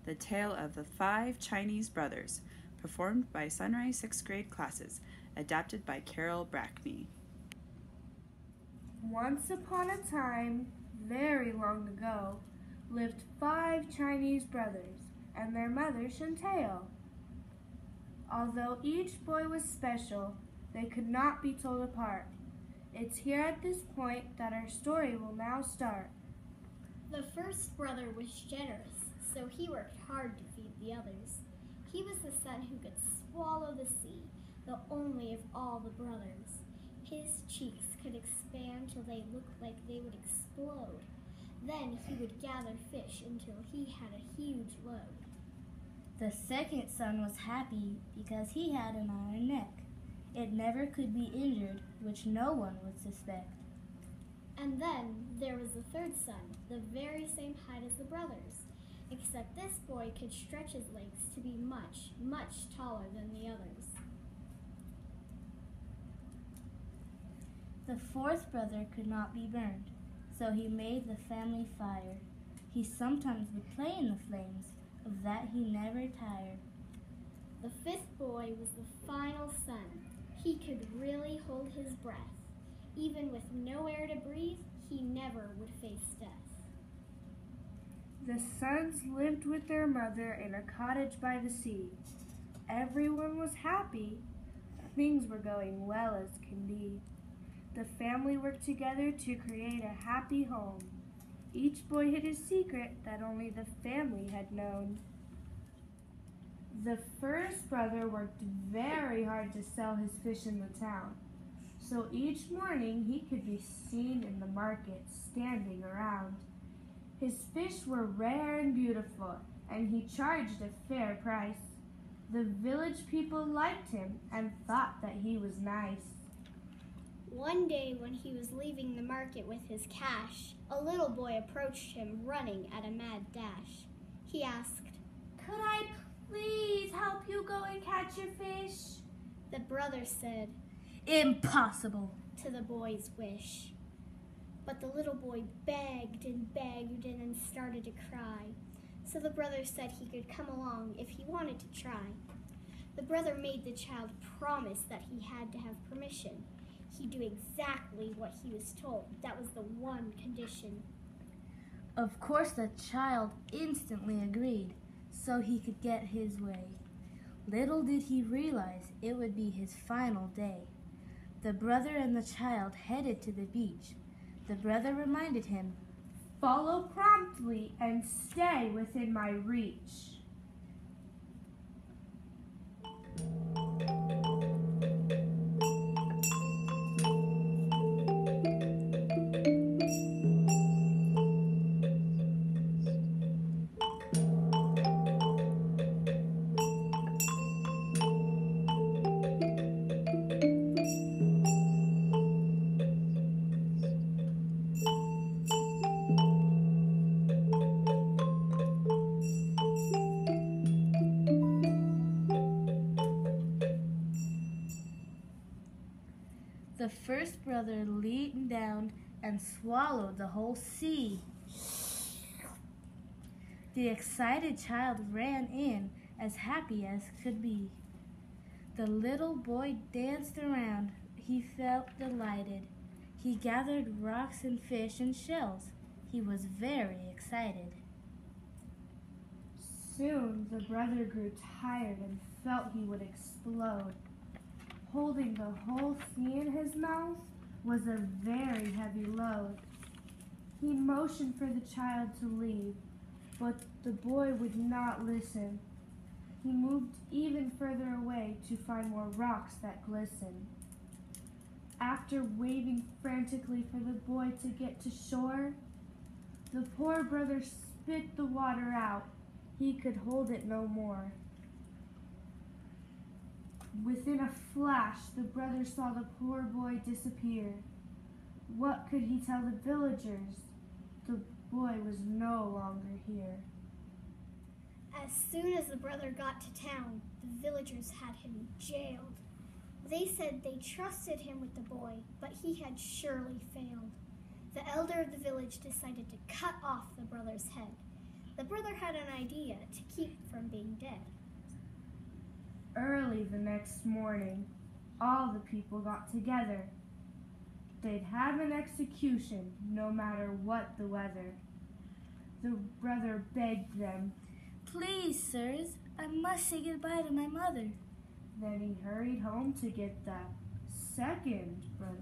The Tale of the Five Chinese Brothers, performed by Sunrise 6th grade classes, adapted by Carol Brackney. Once upon a time, very long ago, lived 5 Chinese brothers and their mother Chantal. Although each boy was special, they could not be told apart. It's here at this point that our story will now start. The first brother was generous, so he worked hard to feed the others. He was the son who could swallow the sea, the only of all the brothers. His cheeks could expand till they looked like they would explode. Then he would gather fish until he had a huge load. The second son was happy because he had an iron neck. It never could be injured, which no one would suspect. And then there was the third son, the very same height as the brothers, except this boy could stretch his legs to be much, much taller than the others. The fourth brother could not be burned, so he made the family fire. He sometimes would play in the flames, of that he never tired. The fifth boy was the final son. He could really hold his breath. Even with no air to breathe, he never would face death. The sons lived with their mother in a cottage by the sea. Everyone was happy. Things were going well as can be. The family worked together to create a happy home. Each boy hid his secret that only the family had known. The first brother worked very hard to sell his fish in the town, so each morning he could be seen in the market standing around. His fish were rare and beautiful, and he charged a fair price. The village people liked him and thought that he was nice. One day when he was leaving the market with his cash, a little boy approached him running at a mad dash. He asked, "Could I please help you go and catch your fish?" The brother said, Impossible! to the boy's wish. But the little boy begged and then started to cry. So the brother said he could come along if he wanted to try. The brother made the child promise that he had to have permission. He'd do exactly what he was told. That was the one condition. Of course the child instantly agreed, so he could get his way. Little did he realize it would be his final day. The brother and the child headed to the beach. The brother reminded him, "Follow promptly and stay within my reach." The first brother leaned down and swallowed the whole sea. The excited child ran in as happy as could be. The little boy danced around. He felt delighted. He gathered rocks and fish and shells. He was very excited. Soon the brother grew tired and felt he would explode. Holding the whole sea in his mouth was a very heavy load. He motioned for the child to leave, but the boy would not listen. He moved even further away to find more rocks that glistened. After waving frantically for the boy to get to shore, the poor brother spit the water out. He could hold it no more. Within a flash, the brother saw the poor boy disappear. What could he tell the villagers? The boy was no longer here. As soon as the brother got to town, the villagers had him jailed. They said they trusted him with the boy, but he had surely failed. The elder of the village decided to cut off the brother's head. The brother had an idea to keep from being dead. Early the next morning, all the people got together. They'd have an execution, no matter what the weather. The brother begged them. Please, sirs, I must say goodbye to my mother. Then he hurried home to get the second brother.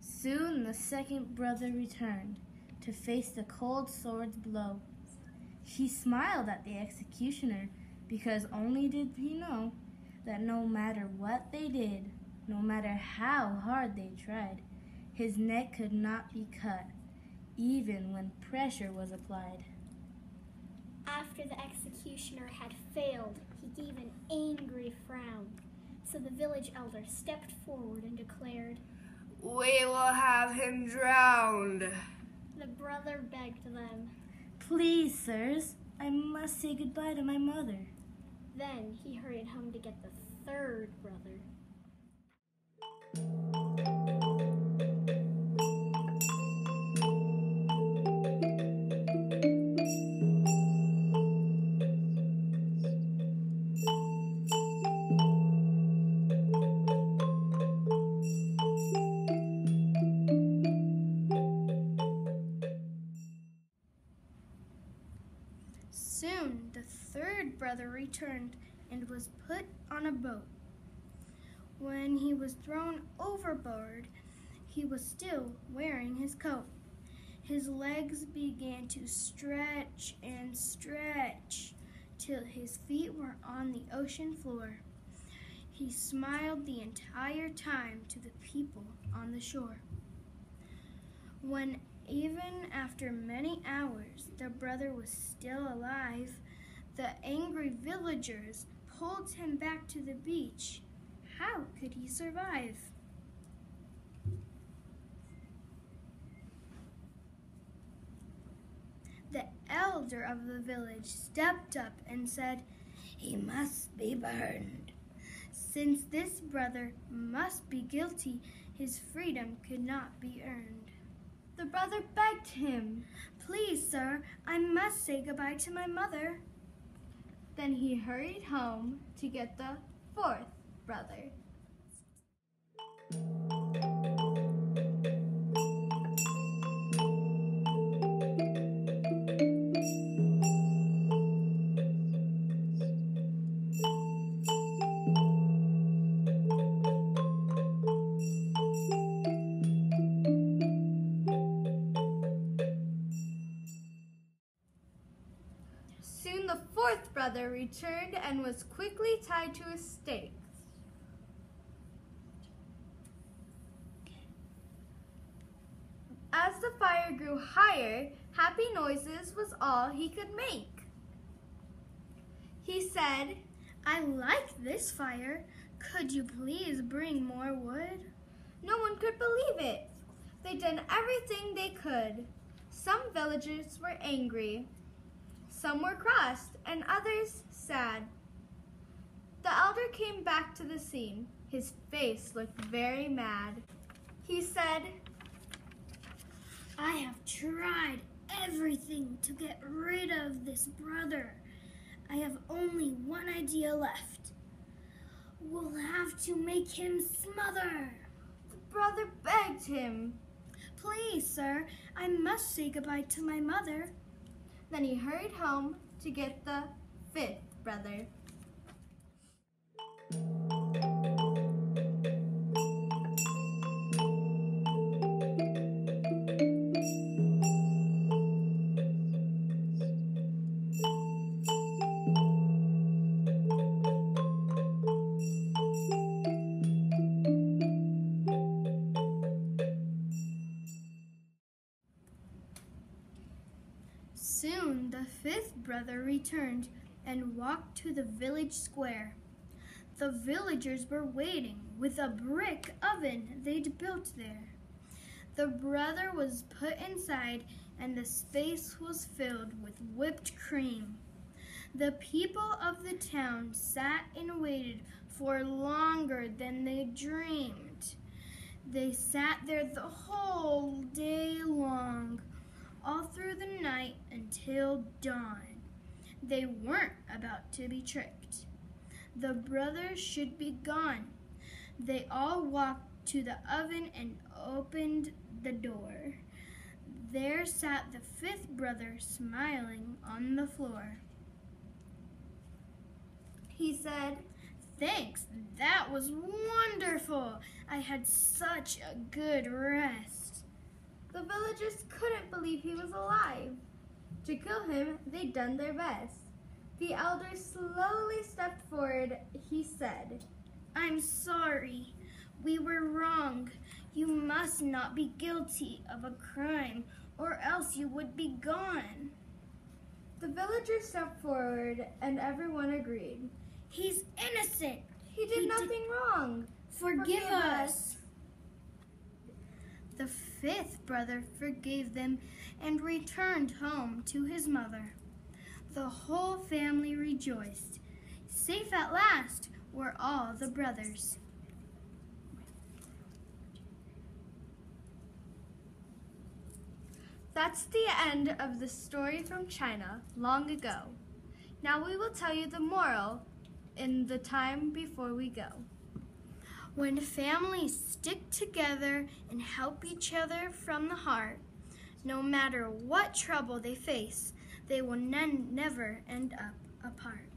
Soon the second brother returned to face the cold sword's blow. He smiled at the executioner because only did he know that no matter what they did, no matter how hard they tried, his neck could not be cut, even when pressure was applied. After the executioner had failed, he gave an angry frown. So the village elder stepped forward and declared, "We will have him drowned." The brother begged them. Please, sirs, I must say goodbye to my mother. Then he hurried home to get the third brother. Soon the third brother returned and was put on a boat. When he was thrown overboard, he was still wearing his coat. His legs began to stretch and stretch till his feet were on the ocean floor. He smiled the entire time to the people on the shore. When even after many hours the brother was still alive, the angry villagers pulled him back to the beach. How could he survive? The elder of the village stepped up and said, "He must be burned. Since this brother must be guilty, his freedom could not be earned." The brother begged him, "Please, sir, I must say goodbye to my mother." Then he hurried home to get the fourth brother. Soon the fourth brother returned and was quickly tied to a stake. As the fire grew higher, happy noises was all he could make. He said, "I like this fire. Could you please bring more wood?" No one could believe it. They'd done everything they could. Some villagers were angry. Some were crossed, and others sad. The elder came back to the scene. His face looked very mad. He said, "I have tried everything to get rid of this brother. I have only one idea left. We'll have to make him smother." The brother begged him, "Please, sir, I must say goodbye to my mother." Then he hurried home to get the fifth brother. Soon the fifth brother returned and walked to the village square. The villagers were waiting with a brick oven they'd built there. The brother was put inside, and the space was filled with whipped cream. The people of the town sat and waited for longer than they dreamed. They sat there the whole day long, all through the night until dawn. They weren't about to be tricked. The brothers should be gone. They all walked to the oven and opened the door. There sat the fifth brother smiling on the floor. He said, "Thanks, that was wonderful. I had such a good rest." The villagers couldn't believe he was alive. To kill him, they'd done their best. The elder slowly stepped forward. He said, "I'm sorry. We were wrong. You must not be guilty of a crime, or else you would be gone." The villagers stepped forward, and everyone agreed. "He's innocent. He did nothing wrong. Forgive us." The fifth brother forgave them and returned home to his mother. The whole family rejoiced. Safe at last were all the brothers. That's the end of the story from China long ago. Now we will tell you the moral in the time before we go. When families stick together and help each other from the heart, no matter what trouble they face, they will never end up apart.